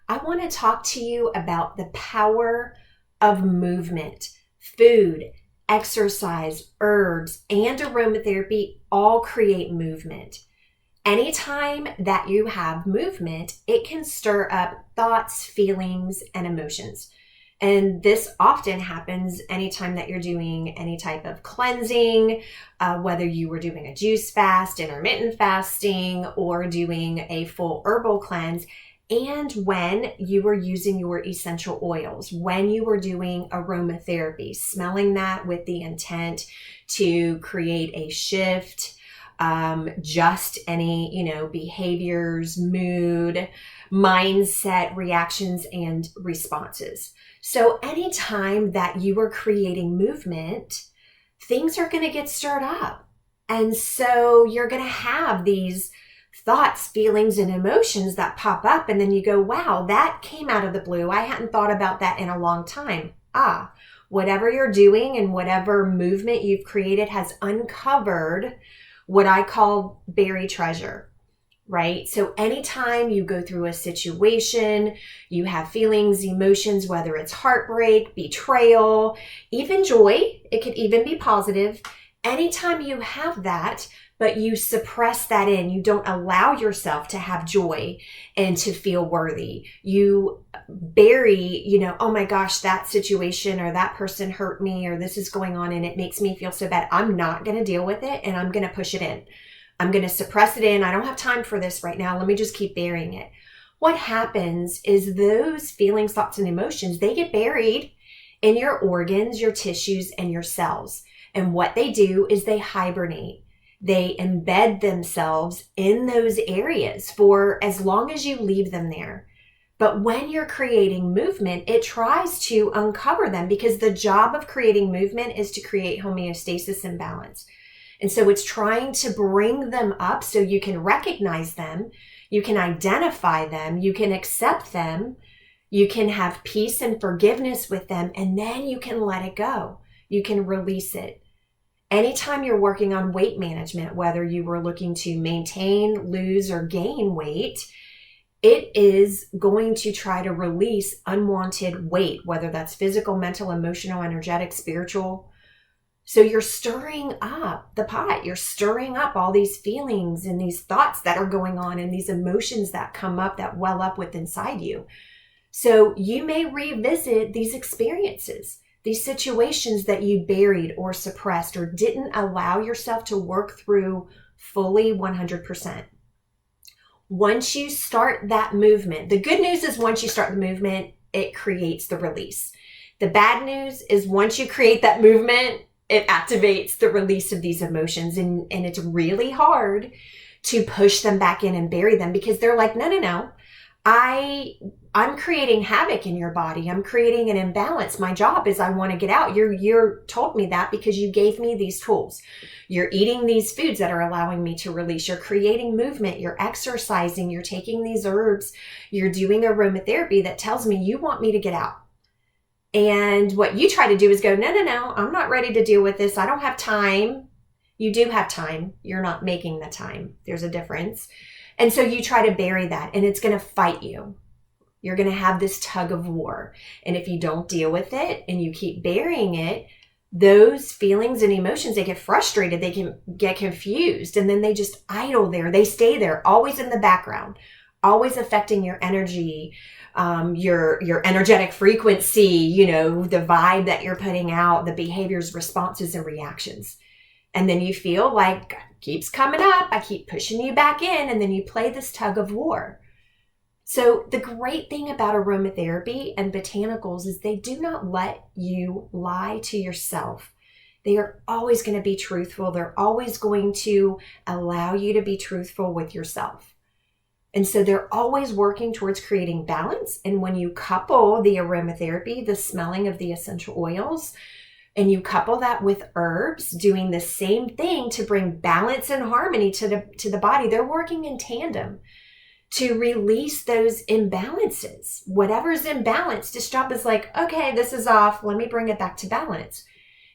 I want to talk to you about the power of movement. Food, exercise, herbs, and aromatherapy all create movement. Anytime that you have movement, it can stir up thoughts, feelings, and emotions. And this often happens anytime that you're doing any type of cleansing, whether you were doing a juice fast, intermittent fasting, or doing a full herbal cleanse, and when you were using your essential oils, when you were doing aromatherapy, smelling that with the intent to create a shift, just any, behaviors, mood, mindset, reactions, and responses. So anytime that you are creating movement, things are going to get stirred up. And so you're going to have these thoughts, feelings, and emotions that pop up. And then you go, wow, that came out of the blue. I hadn't thought about that in a long time. Whatever you're doing and whatever movement you've created has uncovered what I call buried treasure. Right? So anytime you go through a situation, you have feelings, emotions, whether it's heartbreak, betrayal, even joy, it could even be positive. Anytime you have that, but you suppress that you don't allow yourself to have joy and to feel worthy. You bury, oh my gosh, that situation or that person hurt me or this is going on and it makes me feel so bad. I'm not going to deal with it and I'm going to push it in. I'm going to suppress it in. I don't have time for this right now. Let me just keep burying it. What happens is those feelings, thoughts, and emotions, they get buried in your organs, your tissues, and your cells. And what they do is they hibernate. They embed themselves in those areas for as long as you leave them there. But when you're creating movement, it tries to uncover them because the job of creating movement is to create homeostasis and balance. And so it's trying to bring them up so you can recognize them, you can identify them, you can accept them, you can have peace and forgiveness with them, and then you can let it go. You can release it. Anytime you're working on weight management, whether you were looking to maintain, lose, or gain weight, it is going to try to release unwanted weight, whether that's physical, mental, emotional, energetic, spiritual. So you're stirring up the pot. You're stirring up all these feelings and these thoughts that are going on and these emotions that come up, that well up with inside you. So you may revisit these experiences, these situations that you buried or suppressed or didn't allow yourself to work through fully 100%. Once you start that movement, the good news is once you start the movement, it creates the release. The bad news is once you create that movement, it activates the release of these emotions. And it's really hard to push them back in and bury them because they're like, no. I'm creating havoc in your body. I'm creating an imbalance. My job is I want to get out. You're told me that because you gave me these tools. You're eating these foods that are allowing me to release. You're creating movement. You're exercising. You're taking these herbs. You're doing aromatherapy that tells me you want me to get out. And what you try to do is go, no, I'm not ready to deal with this. I don't have time. You do have time. You're not making the time. There's a difference. And so you try to bury that and it's going to fight you. You're going to have this tug of war. And if you don't deal with it and you keep burying it, those feelings and emotions, they get frustrated. They can get confused and then they just idle there. They stay there, always in the background, always affecting your energy, your energetic frequency, the vibe that you're putting out, the behaviors, responses, and reactions. And then you feel like it keeps coming up. I keep pushing you back in. And then you play this tug of war. So the great thing about aromatherapy and botanicals is they do not let you lie to yourself. They are always going to be truthful. They're always going to allow you to be truthful with yourself. And so they're always working towards creating balance. And when you couple the aromatherapy, the smelling of the essential oils, and you couple that with herbs doing the same thing to bring balance and harmony to the body, they're working in tandem to release those imbalances. Whatever's imbalanced, this job is like, okay, this is off. Let me bring it back to balance.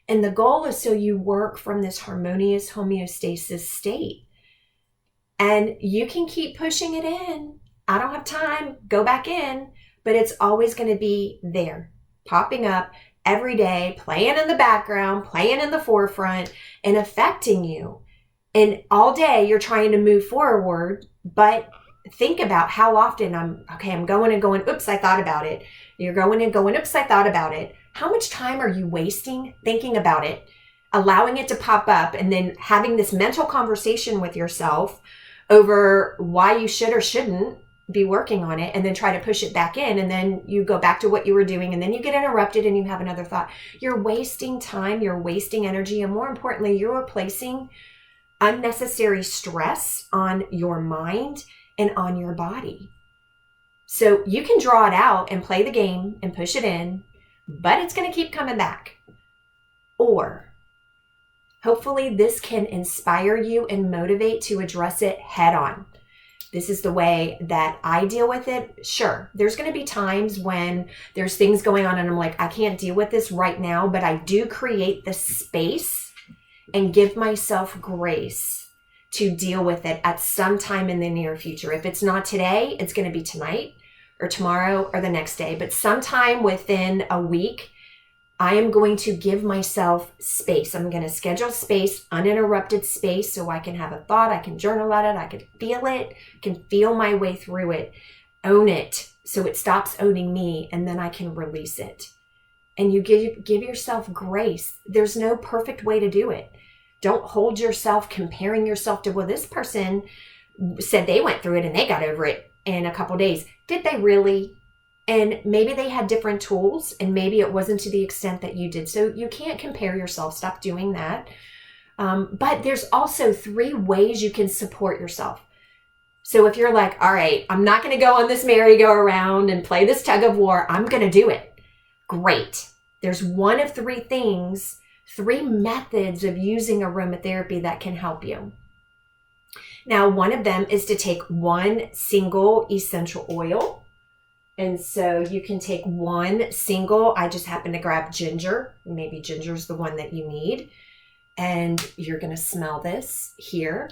And the goal is so you work from this harmonious homeostasis state. And you can keep pushing it in. I don't have time, go back in, but it's always going to be there, popping up every day, playing in the background, playing in the forefront, and affecting you. And all day you're trying to move forward, but think about how often I'm going and going, oops, I thought about it. You're going and going, oops, I thought about it. How much time are you wasting thinking about it, allowing it to pop up, and then having this mental conversation with yourself over why you should or shouldn't be working on it, and then try to push it back in, and then you go back to what you were doing, and then you get interrupted and you have another thought. You're wasting time, you're wasting energy, and more importantly, you're placing unnecessary stress on your mind and on your body. So you can draw it out and play the game and push it in, but it's going to keep coming back. Or hopefully this can inspire you and motivate to address it head on. This is the way that I deal with it. Sure, there's going to be times when there's things going on and I'm like, I can't deal with this right now, but I do create the space and give myself grace to deal with it at some time in the near future. If it's not today, it's going to be tonight or tomorrow or the next day, but sometime within a week, I am going to give myself space. I'm going to schedule space, uninterrupted space, so I can have a thought, I can journal at it, I can feel it, can feel my way through it, own it, so it stops owning me, and then I can release it. And you give yourself grace. There's no perfect way to do it. Don't hold yourself comparing yourself to, well, this person said they went through it and they got over it in a couple days. Did they really? And maybe they had different tools, and maybe it wasn't to the extent that you did. So you can't compare yourself. Stop doing that. But there's also 3 ways you can support yourself. So if you're like, all right, I'm not going to go on this merry-go-round and play this tug of war, I'm going to do it. Great. There's one of 3 things, 3 methods of using aromatherapy that can help you. Now, one of them is to take one single essential oil. And so you can take one single, I just happen to grab ginger. Maybe ginger's the one that you need. And you're going to smell this here.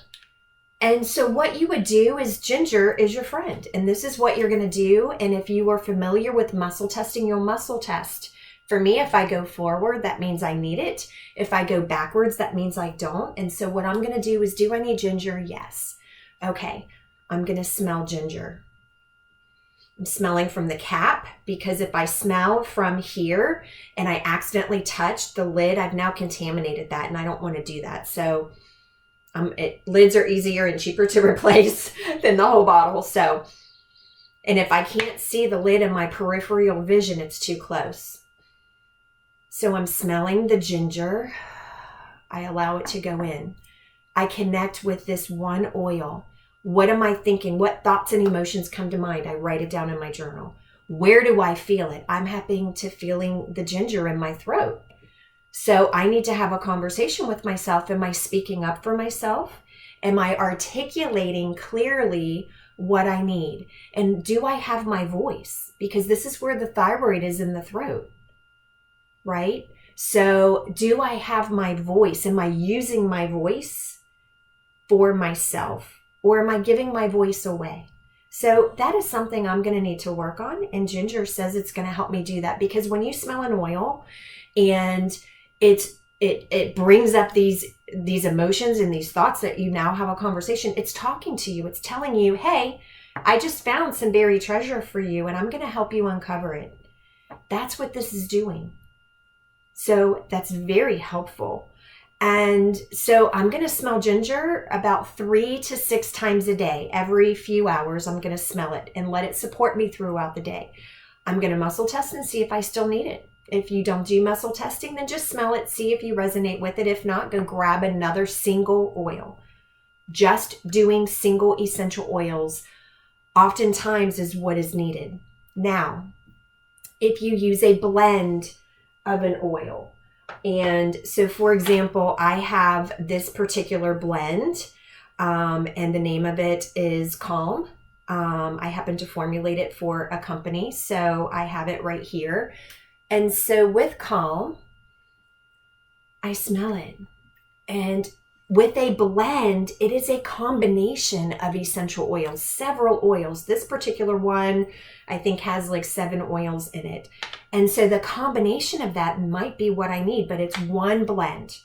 And so what you would do is ginger is your friend. And this is what you're going to do. And if you are familiar with muscle testing, you'll muscle test. For me, if I go forward, that means I need it. If I go backwards, that means I don't. And so what I'm going to do is, do I need ginger? Yes. Okay, I'm going to smell ginger. I'm smelling from the cap, because if I smell from here and I accidentally touch the lid, I've now contaminated that, and I don't want to do that. So lids are easier and cheaper to replace than the whole bottle. So, and if I can't see the lid in my peripheral vision, it's too close. So I'm smelling the ginger. I allow it to go in. I connect with this one oil. What am I thinking? What thoughts and emotions come to mind? I write it down in my journal. Where do I feel it? I'm happy to feeling the ginger in my throat. So I need to have a conversation with myself. Am I speaking up for myself? Am I articulating clearly what I need? And do I have my voice? Because this is where the thyroid is, in the throat, right? So do I have my voice? Am I using my voice for myself? Or am I giving my voice away? So that is something I'm going to need to work on. And ginger says it's going to help me do that, because when you smell an oil and it brings up these emotions and these thoughts that you now have a conversation, it's talking to you. It's telling you, hey, I just found some buried treasure for you, and I'm going to help you uncover it. That's what this is doing. So that's very helpful. And so I'm going to smell ginger about 3 to 6 times a day. Every few hours, I'm going to smell it and let it support me throughout the day. I'm going to muscle test and see if I still need it. If you don't do muscle testing, then just smell it, see if you resonate with it. If not, go grab another single oil. Just doing single essential oils oftentimes is what is needed. Now, if you use a blend of an oil, and so, for example, I have this particular blend, and the name of it is Calm. I happen to formulate it for a company, so I have it right here. And so with Calm, I smell it. And With a blend, it is a combination of essential oils, several oils. This particular one, I think, has like 7 oils in it. And so the combination of that might be what I need, but it's one blend.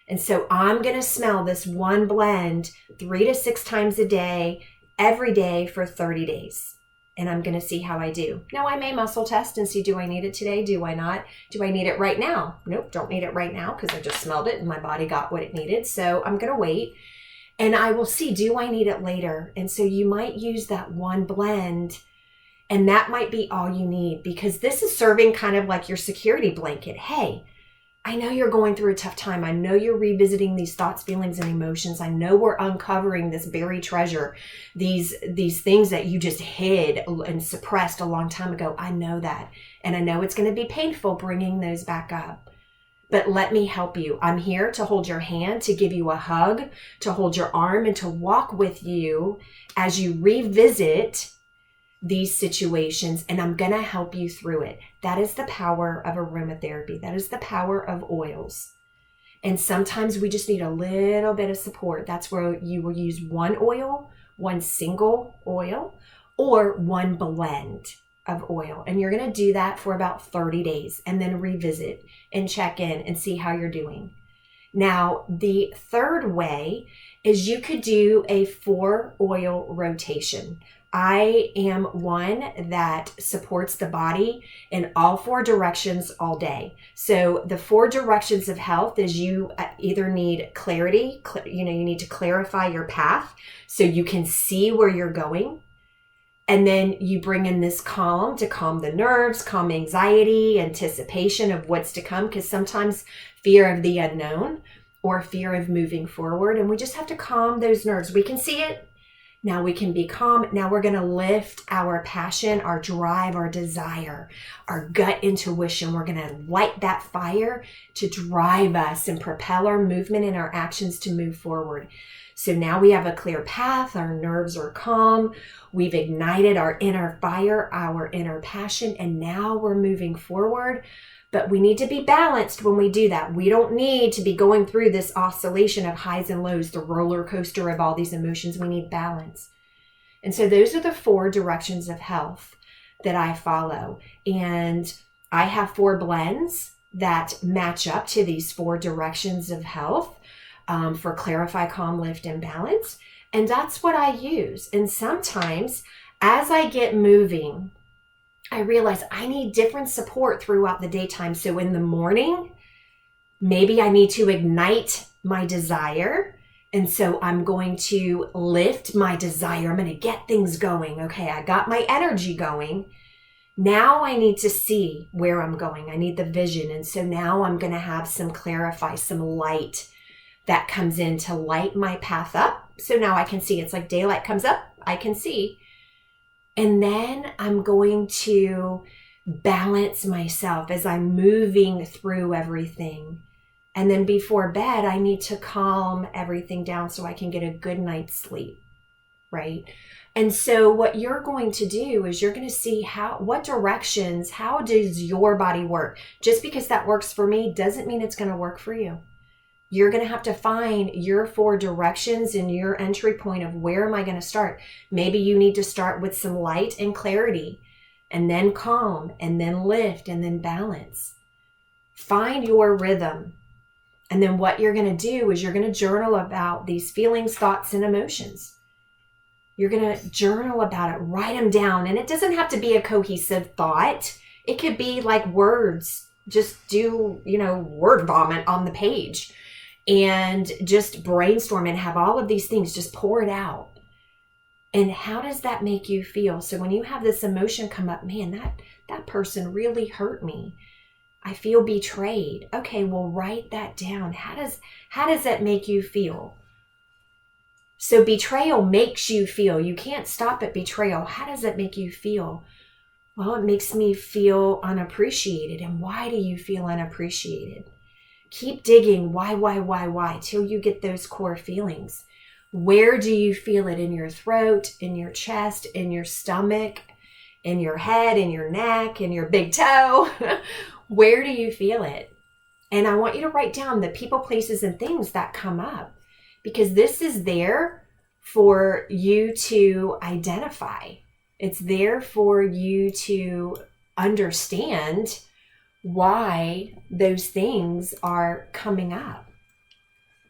And so I'm going to smell this one blend 3 to 6 times a day, every day for 30 days. And I'm going to see how I do. Now, I may muscle test and see, do I need it today? Do I not? Do I need it right now? Nope, don't need it right now because I just smelled it and my body got what it needed. So I'm going to wait and I will see, do I need it later? And so you might use that one blend and that might be all you need, because this is serving kind of like your security blanket. Hey, I know you're going through a tough time. I know you're revisiting these thoughts, feelings, and emotions. I know we're uncovering this buried treasure, these things that you just hid and suppressed a long time ago. I know that. And I know it's going to be painful bringing those back up. But let me help you. I'm here to hold your hand, to give you a hug, to hold your arm, and to walk with you as you revisit these situations, and I'm going to help you through it. That is the power of aromatherapy. That is the power of oils. And sometimes we just need a little bit of support. That's where you will use one oil, one single oil, or one blend of oil. And you're going to do that for about 30 days and then revisit and check in and see how you're doing. Now, the third way is you could do a 4 oil rotation. I am one that supports the body in all 4 directions all day. So the 4 directions of health is you either need clarity, you need to clarify your path so you can see where you're going. And then you bring in this calm to calm the nerves, calm anxiety, anticipation of what's to come, because sometimes fear of the unknown or fear of moving forward. And we just have to calm those nerves. We can see it. Now we can be calm. Now we're going to lift our passion, our drive, our desire, our gut intuition. We're going to light that fire to drive us and propel our movement and our actions to move forward. So now we have a clear path. Our nerves are calm. We've ignited our inner fire, our inner passion, and now we're moving forward. But we need to be balanced when we do that. We don't need to be going through this oscillation of highs and lows, the roller coaster of all these emotions. We need balance. And so those are the 4 directions of health that I follow. And I have 4 blends that match up to these 4 directions of health for clarify, calm, lift, and balance. And that's what I use. And sometimes as I get moving, I realize I need different support throughout the daytime. So in the morning, maybe I need to ignite my desire. And so I'm going to lift my desire. I'm going to get things going. Okay, I got my energy going. Now I need to see where I'm going. I need the vision. And so now I'm going to have some clarify, some light that comes in to light my path up. So now I can see. It's like daylight comes up, I can see. And then I'm going to balance myself as I'm moving through everything. And then before bed, I need to calm everything down so I can get a good night's sleep, right? And so what you're going to do is you're going to see what directions, how does your body work? Just because that works for me doesn't mean it's going to work for you. You're going to have to find your 4 directions and your entry point of where am I going to start? Maybe you need to start with some light and clarity, and then calm, and then lift, and then balance. Find your rhythm. And then what you're going to do is you're going to journal about these feelings, thoughts, and emotions. You're going to journal about it, write them down. And it doesn't have to be a cohesive thought. It could be like words. Just do, word vomit on the page. And just brainstorm and have all of these things, just pour it out. And how does that make you feel? So when you have this emotion come up, man, that person really hurt me. I feel betrayed. Okay, well, write that down. How does that make you feel? So betrayal makes you feel. You can't stop at betrayal. How does that make you feel? Well, it makes me feel unappreciated. And why do you feel unappreciated? Keep digging. Why, till you get those core feelings. Where do you feel it? In your throat, in your chest, in your stomach, in your head, in your neck, in your big toe? Where do you feel it? And I want you to write down the people, places, and things that come up. because this is there for you to identify. It's there for you to understand why those things are coming up,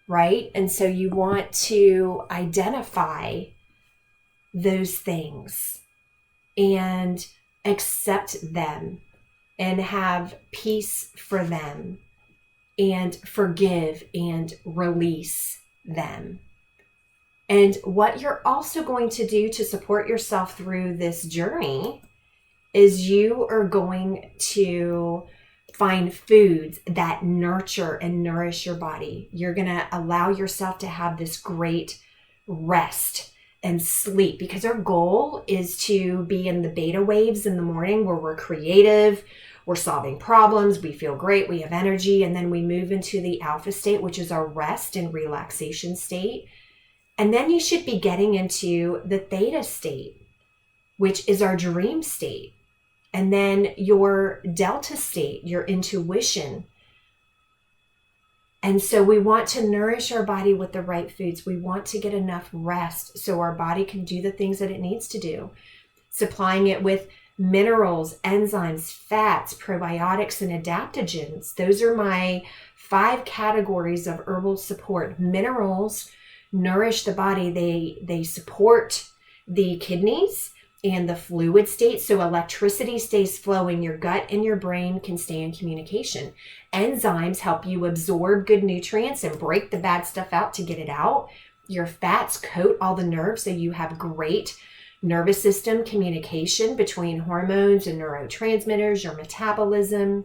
right? And so you want to identify those things and accept them and have peace for them and forgive and release them. And what you're also going to do to support yourself through this journey is you are going to find foods that nurture and nourish your body. You're going to allow yourself to have this great rest and sleep, because our goal is to be in the beta waves in the morning where we're creative, we're solving problems, we feel great, we have energy, and then we move into the alpha state, which is our rest and relaxation state. And then you should be getting into the theta state, which is our dream state. And then your delta state, your intuition. And so we want to nourish our body with the right foods. We want to get enough rest so our body can do the things that it needs to do. Supplying it with minerals, enzymes, fats, probiotics, and adaptogens. Those are my 5 categories of herbal support. Minerals nourish the body. They support the kidneys and the fluid state, so electricity stays flowing. Your gut and your brain can stay in communication. Enzymes help you absorb good nutrients and break the bad stuff out to get it out. Your fats coat all the nerves, so you have great nervous system communication between hormones and neurotransmitters, your metabolism.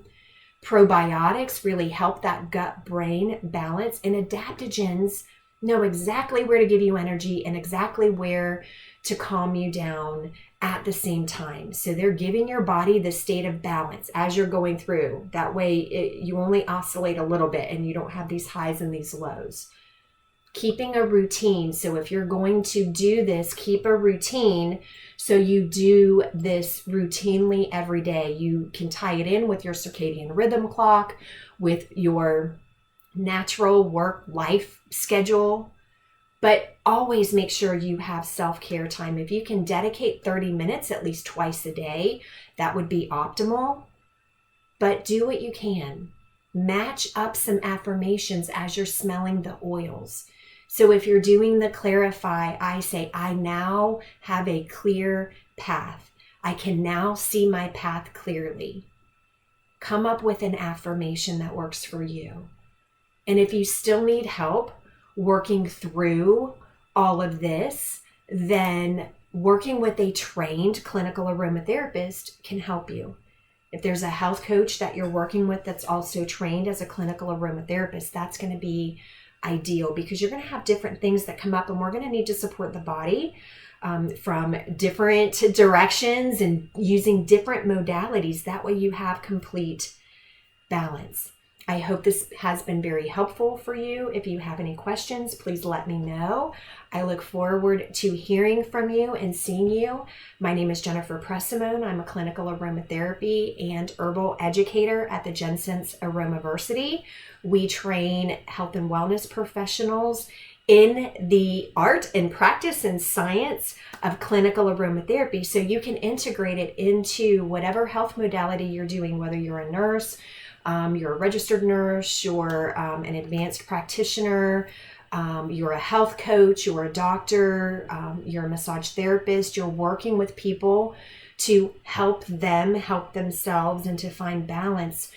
Probiotics really help that gut-brain balance, and adaptogens know exactly where to give you energy and exactly where to calm you down at the same time. So they're giving your body the state of balance as you're going through. That way you only oscillate a little bit and you don't have these highs and these lows. Keeping a routine. So if you're going to do this, keep a routine so you do this routinely every day. You can tie it in with your circadian rhythm clock, with your natural work life schedule. But always make sure you have self-care time. If you can dedicate 30 minutes at least twice a day, that would be optimal. But do what you can. Match up some affirmations as you're smelling the oils. So if you're doing the clarify, I say, I now have a clear path. I can now see my path clearly. Come up with an affirmation that works for you. And if you still need help working through all of this, then working with a trained clinical aromatherapist can help you. If there's a health coach that you're working with that's also trained as a clinical aromatherapist, that's going to be ideal, because you're going to have different things that come up, and we're going to need to support the body from different directions and using different modalities. That way you have complete balance. I hope this has been very helpful for you. If you have any questions, please let me know. I look forward to hearing from you and seeing you. My name is Jennifer Pressimone. I'm a clinical aromatherapy and herbal educator at the Jensense Aromaversity. We train health and wellness professionals in the art and practice and science of clinical aromatherapy, so you can integrate it into whatever health modality you're doing, whether you're a nurse, you're a registered nurse, you're an advanced practitioner, you're a health coach, you're a doctor, you're a massage therapist, you're working with people to help them help themselves and to find balance.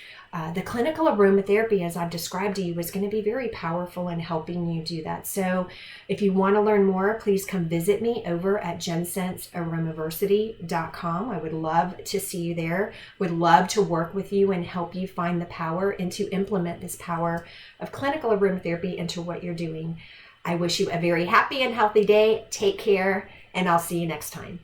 The clinical aromatherapy, as I've described to you, is going to be very powerful in helping you do that. So if you want to learn more, please come visit me over at jensensearomaversity.com. I would love to see you there. Would love to work with you and help you find the power and to implement this power of clinical aromatherapy into what you're doing. I wish you a very happy and healthy day. Take care, and I'll see you next time.